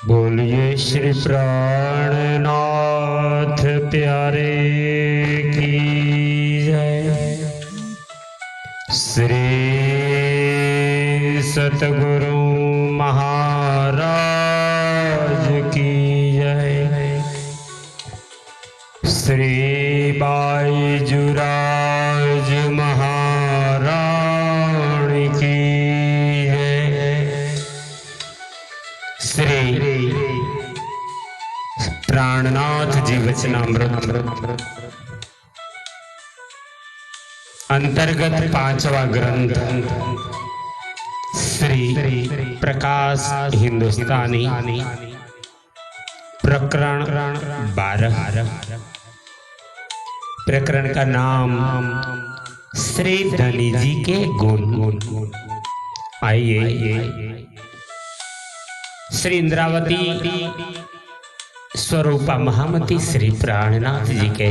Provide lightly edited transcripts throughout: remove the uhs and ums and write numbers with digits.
बोलिए श्री प्राणनाथ प्यारे की जय। श्री सतगुरु महाराज की जय। श्री बाईजुराज महारानी की जय। श्री प्राणनाथ जी वचनामृत अंतर्गत 5वां ग्रंथ श्री प्रकाश हिंदुस्तानी प्रकरण 12। प्रकरण का नाम श्री धनी जी के गुण। आइए श्री इंद्रावती स्वरूपा महामती श्री प्राणनाथ जी के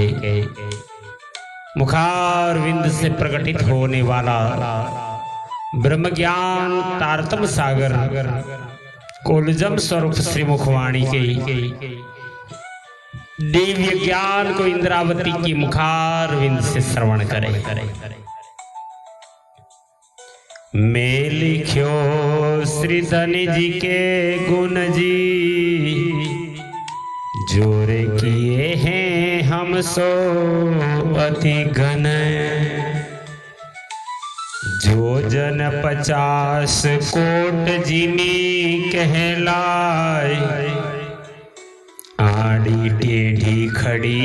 मुखारविंद से प्रकटित होने वाला ब्रह्म ज्ञान तारतम सागर कोलजम स्वरूप श्री मुखवाणी के दिव्य ज्ञान को इंद्रावती की मुखारविंद से श्रवण करे। मैं लिख्यो श्री धनी जी के गुण जी, जोरे किए हैं हम सो अति घन। जो जन 50 कोट जिमी कहलाए, आड़ी टेढ़ी खड़ी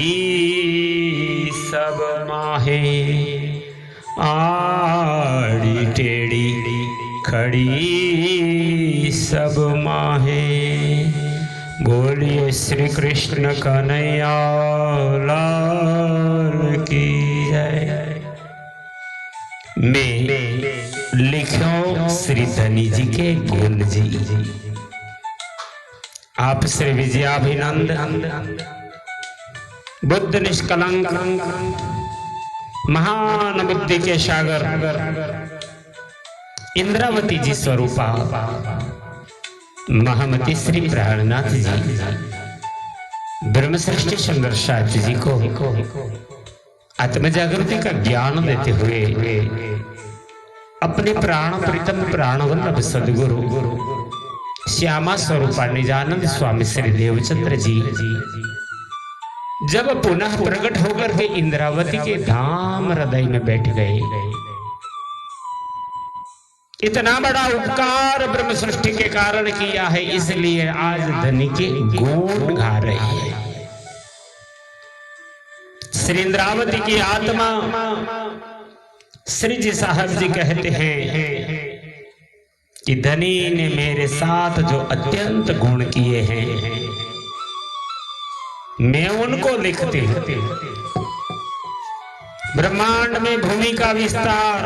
सब माहे। आड़ी टेढ़ी खड़ी सब माहे। बोलिए श्री कृष्ण कन्हैया लाल की जय। मैं लिखो श्री धनी जी के गुण जी। आप श्री विजयाभिनंद बुद्ध निष्कलंक महान बुद्धि के सागर इंद्रावती जी स्वरूपा महामती श्री प्राणनाथ जी ब्रह्म सृष्टि संघर्षाच जी को आत्म जागृति का ज्ञान देते हुए अपने प्राण प्रीतम प्राणवल्लभ सदगुरु श्यामा स्वरूपा निजानंद स्वामी श्री देवचंद्र जी जब पुनः प्रकट होकर के इंद्रावती के धाम हृदय में बैठ गए। इतना बड़ा उपकार ब्रह्म सृष्टि के कारण किया है, इसलिए आज धनी के गुण गा रही है। श्री इंद्रावती की आत्मा श्री जी साहब जी कहते हैं कि धनी ने मेरे साथ जो अत्यंत गुण किए हैं, मैं उनको लिखती हूं। ब्रह्मांड में भूमि का विस्तार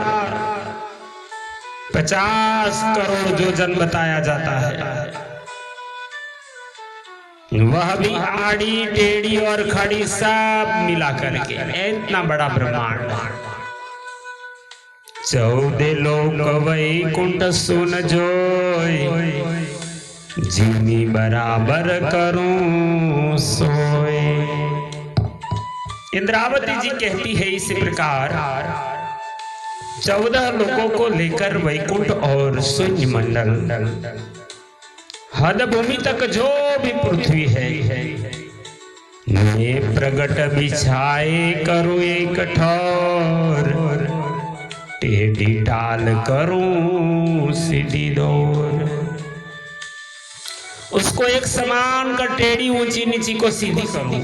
50 करोड़ जो जन बताया जाता है, वह भी आड़ी टेढ़ी और खड़ी सब मिला करके इतना बड़ा ब्रह्मांड। 14 लोक वैकुंठ सुन जोय, जिमी बराबर करूं सोए। इंद्रावती जी कहती है इस प्रकार 14 लोकों को लेकर वैकुंठ और शून्य मंडल, हद भूमि तक जो भी पृथ्वी है, मैं प्रगट बिछाए करूं एक ठौर, टेढ़ी डाल करूं सीधी डोर। उसको एक समान कर टेढ़ी ऊंची नीची को सीधी करूं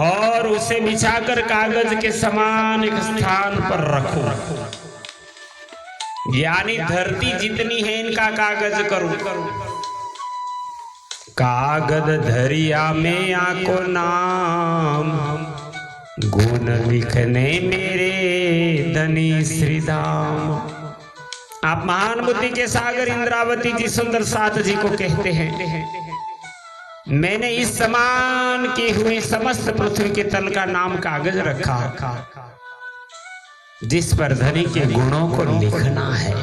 और उसे बिछाकर कागज के समान एक स्थान पर रखूं। यानी धरती जितनी है इनका कागज करूं। कागज धरिया में आको नाम, गुण लिखने मेरे धनी श्री धाम। आप महान बुद्धि के सागर इंद्रावती जी सुंदर साथ जी को कहते हैं, मैंने इस समान की हुई समस्त पृथ्वी के तल का नाम कागज रखा, जिस पर धनी के गुणों को लिखना है।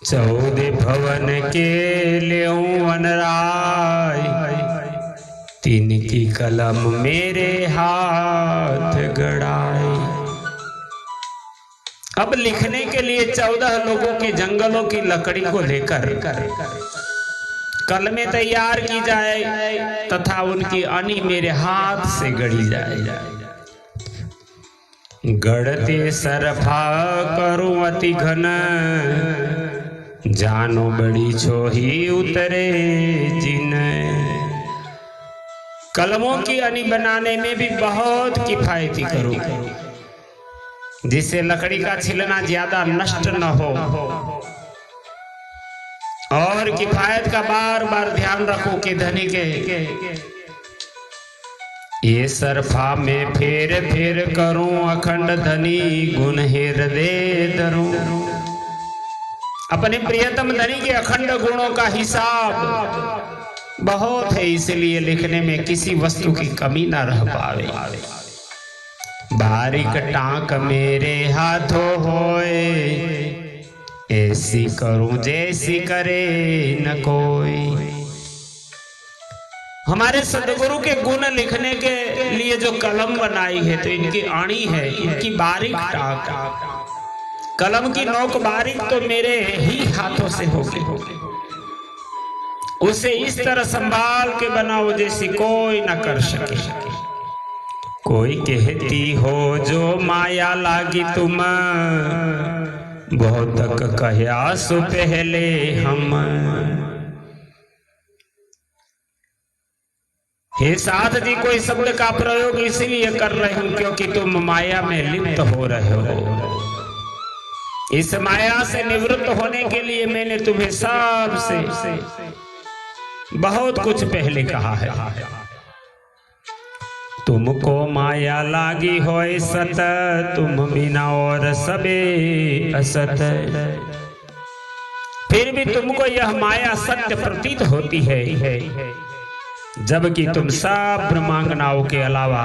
14 भवन के लेऊं वनराय, तिनकी कलम मेरे हाथ गड़ाई। अब लिखने के लिए 14 लोगों की जंगलों की लकड़ी को लेकर कलमें तैयार की जाए तथा उनकी अनी मेरे हाथ से गढ़ी जाए। गढ़ते सरफा करूं अति घन, जानो बड़ी छोही उतरे जिन। कलमों की अनी बनाने में भी बहुत किफायती करूं, जिससे लकड़ी का छिलना ज्यादा नष्ट न हो, और किफायत का बार बार ध्यान रखो कि धनी के ये सरफा में फेर फेर करूं अखंड धनी, गुण हृदय धरूं। अपने प्रियतम धनी के अखंड गुणों का हिसाब बहुत है, इसलिए लिखने में किसी वस्तु की कमी ना रह पावे। बारीक टांक मेरे हाथों होए, ऐसी करूं जैसी करे न कोई। हमारे सदगुरु के गुण लिखने के लिए जो कलम बनाई है तो इनकी आणी है, इनकी बारीक टांक, कलम की नोक बारीक तो मेरे ही हाथों से होगी। उसे इस तरह संभाल के बनाओ जैसी कोई ना कर सके। कोई कहती हो जो माया लागी तुम, बहुत तक कहया सो पहले हम। हे साथ जी, कोई शब्द का प्रयोग इसलिए कर रहे हूं क्योंकि तुम माया में लिप्त हो रहे हो। इस माया से निवृत्त होने के लिए मैंने तुम्हें सबसे बहुत कुछ पहले कहा है। तुमको माया लागी होए सत, तुम बिना और सबे असत। फिर भी तुमको यह माया सत्य प्रतीत होती है, जबकि तुम सब ब्रह्मांगनाओं के अलावा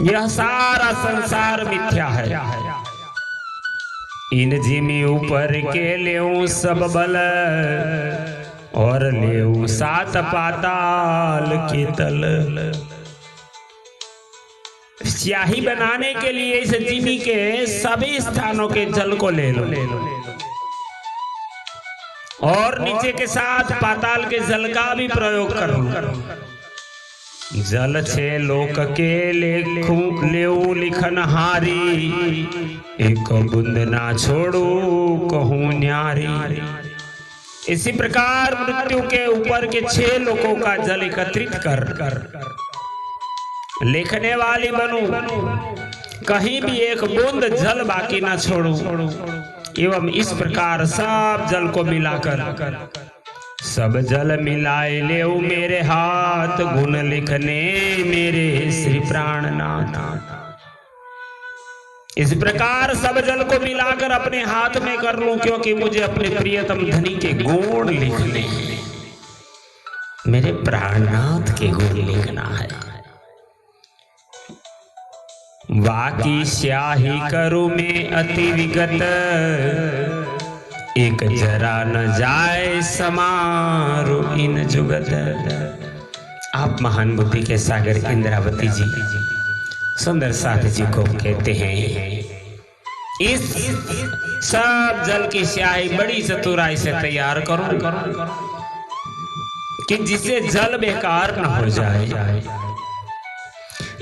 यह सारा संसार मिथ्या है। इन जिमी ऊपर के लेऊं सब बल, और लेऊं 7 पाताल के तल। स्याही बनाने के लिए इस जिमी के सभी स्थानों के जल को ले लो, और नीचे के साथ पाताल के जल का भी प्रयोग करो। जल 6 लोक के लेऊ लिखन हारी, एक बूंद ना छोड़ू कहूं न्यारी। इसी प्रकार मृत्यु के ऊपर के 6 लोकों का जल एकत्रित कर लिखने वाली बनूं, कहीं भी एक बूंद जल बाकी ना छोड़ू। एवं इस प्रकार सब जल को मिलाकर सब जल मिलाए लेऊ मेरे हाथ, गुण लिखने मेरे श्री प्राणनाथ। इस प्रकार सब जल को मिलाकर अपने हाथ में कर लूं, क्योंकि मुझे अपने प्रियतम धनी के गुण लिखने, मेरे प्राणनाथ के गुण लिखना है। वाकी स्याही करूं मैं अति विगत, एक जरा न जाए समारो इन जुगत। आप महान बुद्धि के सागर इंद्रावती जी सुंदर साथ जी को कहते हैं, इस सब जल की स्याही बड़ी चतुराई से तैयार करो कि जिससे जल बेकार न हो जाए।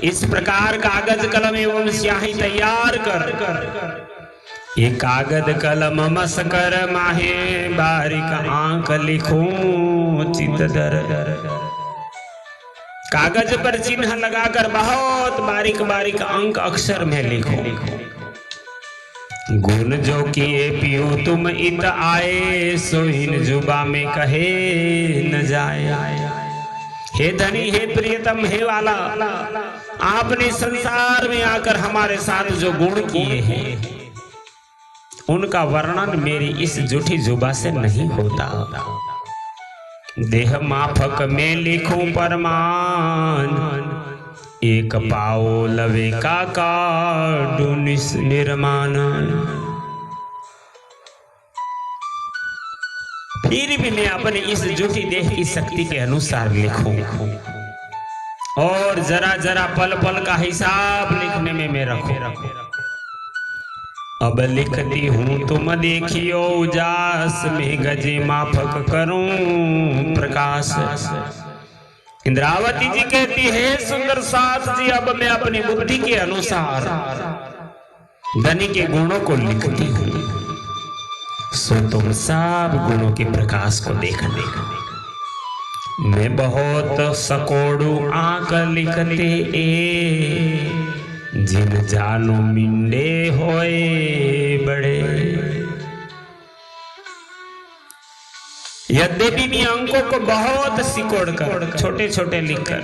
इस प्रकार कागज कलम एवं स्याही तैयार कर ये कागज कलम मसकर माहे, बारीक आंख लिखूं चित दर। कागज पर चिन्ह लगाकर बहुत बारीक बारीक अंक अक्षर में लिखो। गुण जो किए पियो तुम इत आए, सो इन जुबा में कहे न जाए। हे धनी, हे प्रियतम, हे वाला, आपने संसार में आकर हमारे साथ जो गुण किए हैं उनका वर्णन मेरी इस जूठी जुबा से नहीं होता। देह माफक में लिखूं परमान, एक पाओ लवे का काडू निर्माण। फिर भी मैं अपने इस झूठी देह की शक्ति के अनुसार लिखूं और जरा जरा पल पल का हिसाब लिखने में मैं रखूं। अब लिखती हूं तुम देखियो उजास में गजे माफक करूं प्रकाश। इंद्रावती जी कहती है सुंदर सास जी, अब मैं अपनी बुद्धि के अनुसार धनी के गुणों को लिखती हूं, सो तुम सब गुणों के प्रकाश को देखना। मैं बहुत सकोड़ू आंक लिखते ए, जिन जानो मिंडे होए बड़े। यद्यपि मैं अंकों को बहुत सिकोड़ कर छोटे छोटे लिख कर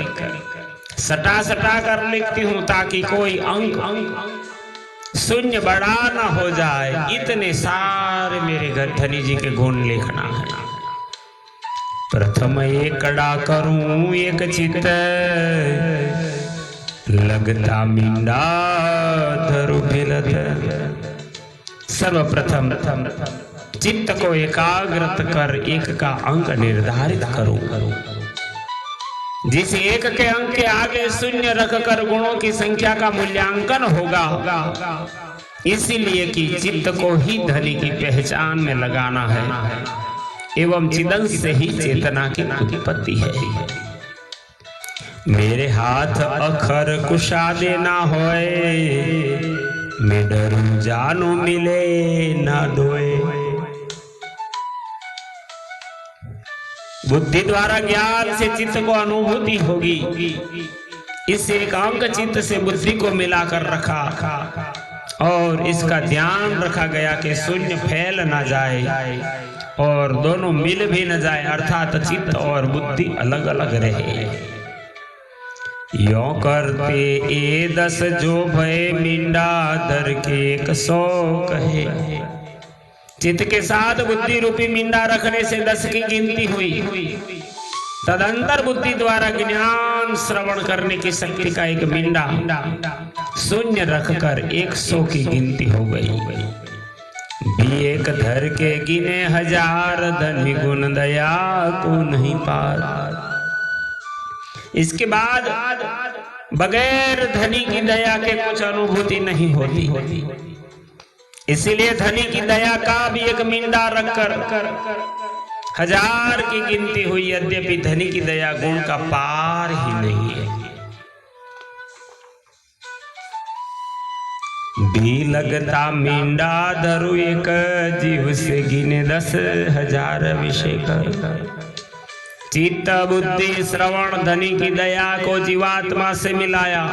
सटा सटा कर लिखती हूं, ताकि कोई अंक शून्य बड़ा ना हो जाए। इतने सारे मेरे घर धनी जी के गुण लिखना है। प्रथम एक कड़ा करूं एक चित्त, लगता मिंडा धरु भिलत। सर्वप्रथम चित्त को एकाग्रत कर एक का अंक निर्धारित करूं, जिस एक के अंक के आगे शून्य रखकर गुणों की संख्या का मूल्यांकन होगा। इसीलिए कि चित्त को ही धनी की पहचान में लगाना है एवं चिदंश से ही चेतना की उत्पत्ति है। मेरे हाथ अखर कुशा देना होए, मैं डरू जानू मिले ना डोए। बुद्धि द्वारा ज्ञान से चित्त को अनुभूति होगी। इस एक अंक चित्त से बुद्धि को मिलाकर रखा और इसका ध्यान रखा गया कि शून्य फैल ना जाए और दोनों मिल भी न जाए, अर्थात चित्त और बुद्धि अलग अलग रहे। यो करते ए 10 जो भय मिंडा दर के 100 कहे। चित्त के साथ बुद्धि रूपी मिंडा रखने से 10 की गिनती हुई। तदंतर बुद्धि द्वारा ज्ञान श्रवण करने की शक्ति का एक मिंडा शून्य रखकर 100 की गिनती हो गई। भी एक धर के गिने 1000 धनी गुण दया को नहीं पार। इसके बाद बगैर धनी की दया के कुछ अनुभूति नहीं होती। इसीलिए धनी की दया का भी एक मिंडा रखकर 1000 की गिनती हुई। यद्यपि धनी की दया गुण का पार ही नहीं है। भी लगता मिंडा धरु एक जीव से गिने 10,000 विषय कर। चित्त बुद्धि श्रवण धनी की दया को जीवात्मा से मिलाया,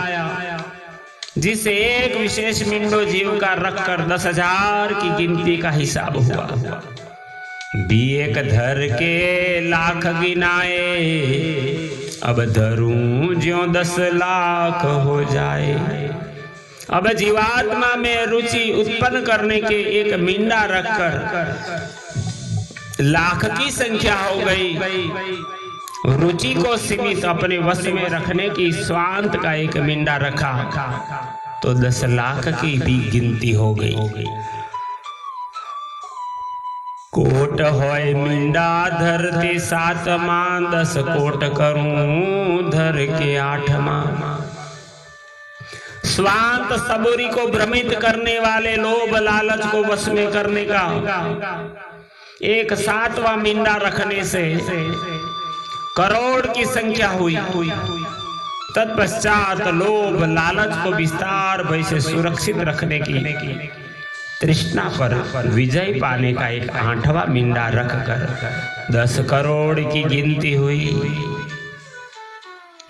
जिसे एक विशेष मिंडो जीव का रखकर 10,000 की गिनती का हिसाब हुआ। भी एक धर के लाख गिनाए, अब धरूं ज्यों 10 लाख हो जाए। अब जीवात्मा में रुचि उत्पन्न करने के एक मिंडा रखकर लाख की संख्या हो गई। रुचि को सीमित अपने वश में रखने की स्वांत का एक मिंडा रखा तो 10 लाख की भी गिनती हो गई। कोट होय मिंडा धरते 7 मान 10 कोट करूं धर के 8 मान। स्वांत सबूरी को भ्रमित करने वाले लोभ लालच को वश में करने का एक 7वां मिंडा रखने से करोड़ की संख्या हुई। तत्पश्चात लोभ लालच को विस्तार भय से सुरक्षित रखने की तृष्णा पर विजय पाने का एक 8वां मिंडा रखकर 10 करोड़ की गिनती हुई।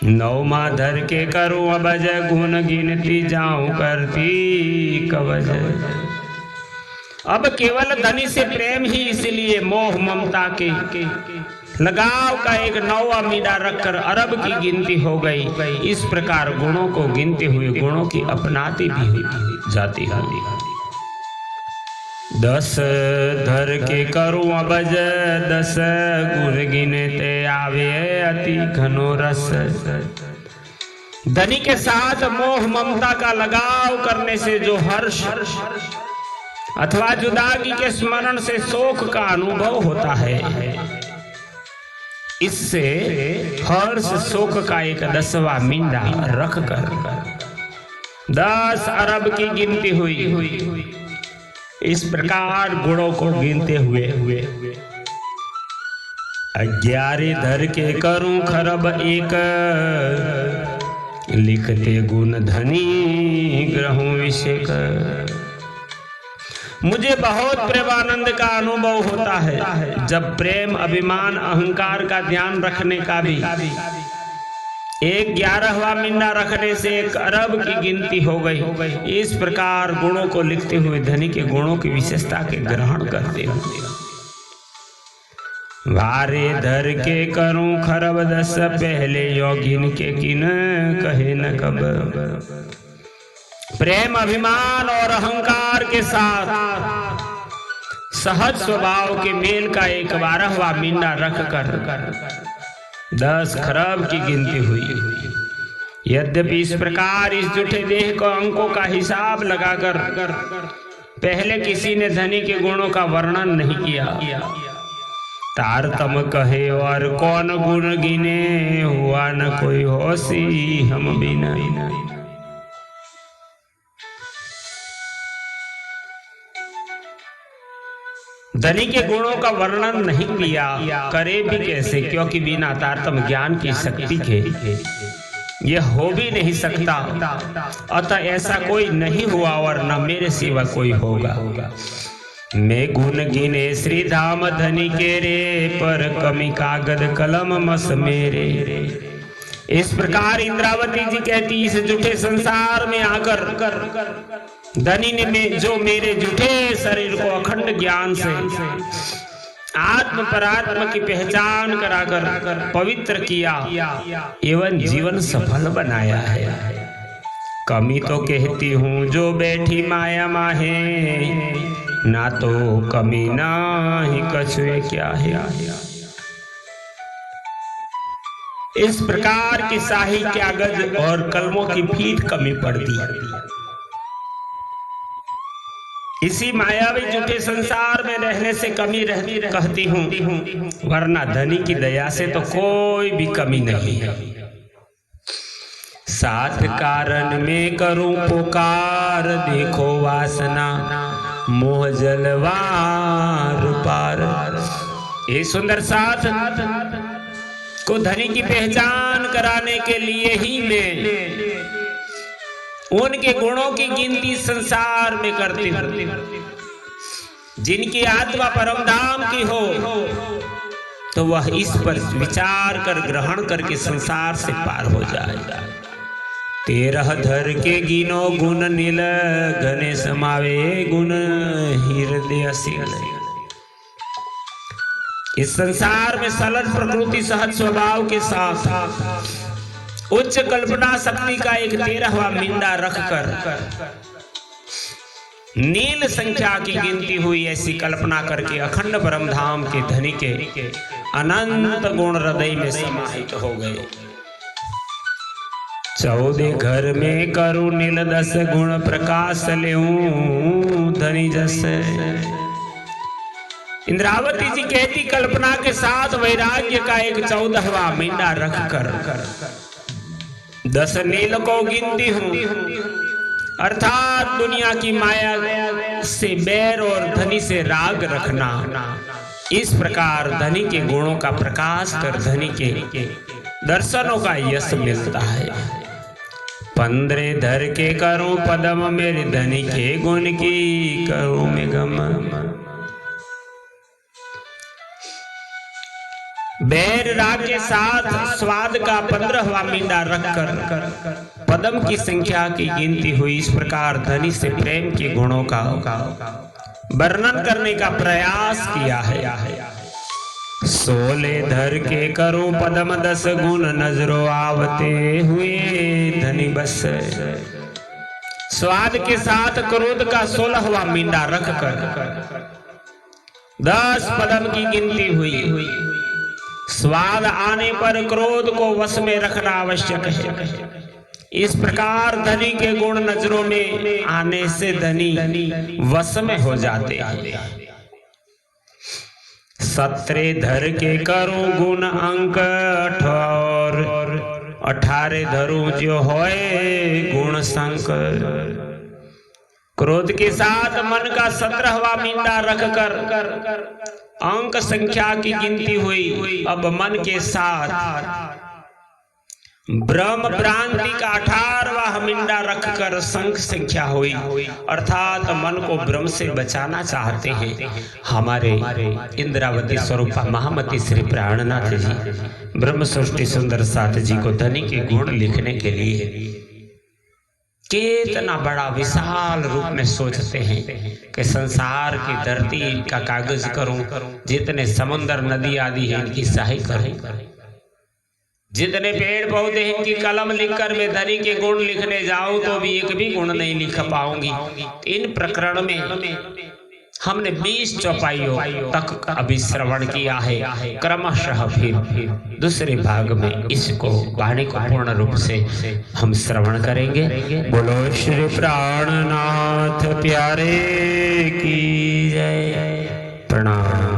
9वां धर के करूं अबज गुण गिनती जाऊं करती कवज। अब केवल धनी से प्रेम ही इसलिए मोह ममता के लगाव का एक 9वां मिंडा रखकर अरब की गिनती हो गई। इस प्रकार गुणों को गिनते हुए गुणों की अपनाती भी जाती है। 10 धर के करूं अबज 10 गुण गिनते आवे अति घनो रस। धनी के साथ मोह ममता का लगाव करने से जो हर्ष अथवा जुदागी के स्मरण से शोक का अनुभव होता है। इससे हर्ष शोक का एक 10वां मिंडा रखकर 10 अरब की गिनती हुई। इस प्रकार गुणों को गिनते हुए 11 धर के करूं खरब एक, लिखते गुण धनी ग्रहों विषेक। मुझे बहुत प्रेमानंद का अनुभव होता है जब प्रेम, अभिमान, अहंकार का ध्यान रखने का भी एक 11वां मिंडा रखने से 1 अरब की गिनती हो गई। इस प्रकार गुणों को लिखते हुए धनी के गुणों की विशेषता के ग्रहण करते हुए वारे धर के करूं खरब 10, पहले योगिन के किन कहे न कब। प्रेम, अभिमान और अहंकार के साथ सहज स्वभाव के मेल का 12वां मिंडा रखकर 10 खरब की गिनती हुई। यद्यपि इस प्रकार इस जुटे देह को अंकों का हिसाब लगाकर पहले किसी ने धनी के गुणों का वर्णन नहीं किया। तारतम कहे और कौन गुण गिने, हुआ न कोई होशी हम बिना। धनी के गुणों का वर्णन नहीं किया, करे भी कैसे, क्योंकि बिना तारतम्य ज्ञान की शक्ति के यह हो भी नहीं सकता। अतः ऐसा कोई नहीं हुआ और न मेरे सिवा कोई होगा। मैं गुण गिने श्री धाम धनी के रे, पर कमी कागद कलम मस मेरे। इस प्रकार इंद्रावती जी कहती, इस झूठे संसार में आकर धनी ने जो मेरे झूठे शरीर को अखंड ज्ञान से आत्म परात्मा की पहचान कराकर पवित्र किया एवं जीवन सफल बनाया है। कमी तो कहती हूँ जो बैठी माया माहे, ना तो कमी ना ही कछुए क्या है। इस प्रकार की शाही कागज और कलमों की फीट कमी पड़ती है। इसी मायावी झूठे संसार में रहने से कमी रहती कहती हूँ, वरना धनी की दया से तो कोई भी कमी नहीं है। 7 कारण में करूं पुकार, देखो वासना मोह जलवार पार। ये सुंदर साथ को धनी की पहचान कराने के लिए ही मैं उनके गुणों की गिनती संसार में करती हूँ। जिनकी आत्मा परम धाम की हो तो वह इस पर विचार कर ग्रहण करके संसार से पार हो जाएगा। 13 धर के गिनो गुण नील, घने समावे गुण हृदय शील। इस संसार में सरल प्रकृति सहज स्वभाव के साथ उच्च कल्पना शक्ति का एक 13वां मिंडा रखकर नील संख्या की गिनती हुई। ऐसी कल्पना करके अखंड परम धाम के धनी के अनंत गुण हृदय में समाहित हो गए। 14 घर में करूं नील 10 गुण प्रकाश लेऊं धनी जैसे। इंद्रावती जी कहती, कल्पना के साथ वैराग्य का एक 14वां मिंडा रखकर 10 नील को गिनती हूँ, अर्थात दुनिया की माया से बैर और धनी से राग रखना। इस प्रकार धनी के गुणों का प्रकाश कर धनी के दर्शनों का यश मिलता है। 15 धर के करूं पदम, मेरे धनी के गुण की करूं मैं गम। बैर राग के साथ स्वाद का 15वां मिंडा रखकर पदम की संख्या की गिनती हुई। इस प्रकार धनी से प्रेम के गुणों का वर्णन करने का प्रयास किया है। 16 धर के करूं पदम 10 गुण, नजरों आवते हुए धनी बस। स्वाद के साथ क्रोध का 16वां मिंडा रखकर 10 पदम की गिनती हुई। स्वाद आने पर क्रोध को वश में रखना आवश्यक है। इस प्रकार धनी के गुण नजरों में आने से धनी वश में हो जाते हैं। सत्रे धर के करूं गुण अंक 18 धरूं जो होए गुण संक। क्रोध के साथ मन का 17वां मींडा रखकर अंक संख्या की गिनती हुई। अब मन के साथ ब्रह्म भ्रांति का 18वां मींडा रखकर संख संख्या हुई, अर्थात मन को ब्रह्म से बचाना चाहते हैं। हमारे इंद्रावती स्वरूपा महामती श्री प्राणनाथ जी ब्रह्म सृष्टि सुंदर साथ जी को धनी के गुण लिखने के लिए कितना बड़ा विशाल रूप में सोचते हैं कि संसार की धरती का कागज करूं, जितने समुद्र नदी आदि है इनकी सहाय करूं, जितने पेड़ पौधे हैं इनकी कलम लिखकर मैं धनी के गुण लिखने जाऊं तो भी एक भी गुण नहीं लिख पाऊंगी। इन प्रकरण में हमने 20 चौपाइयों तक अभी श्रवण किया है। क्रमशः फिर दूसरे भाग में इसको वाणी को पूर्ण रूप से हम श्रवण करेंगे। बोलो श्री प्राणनाथ प्यारे की जय। प्रणाम।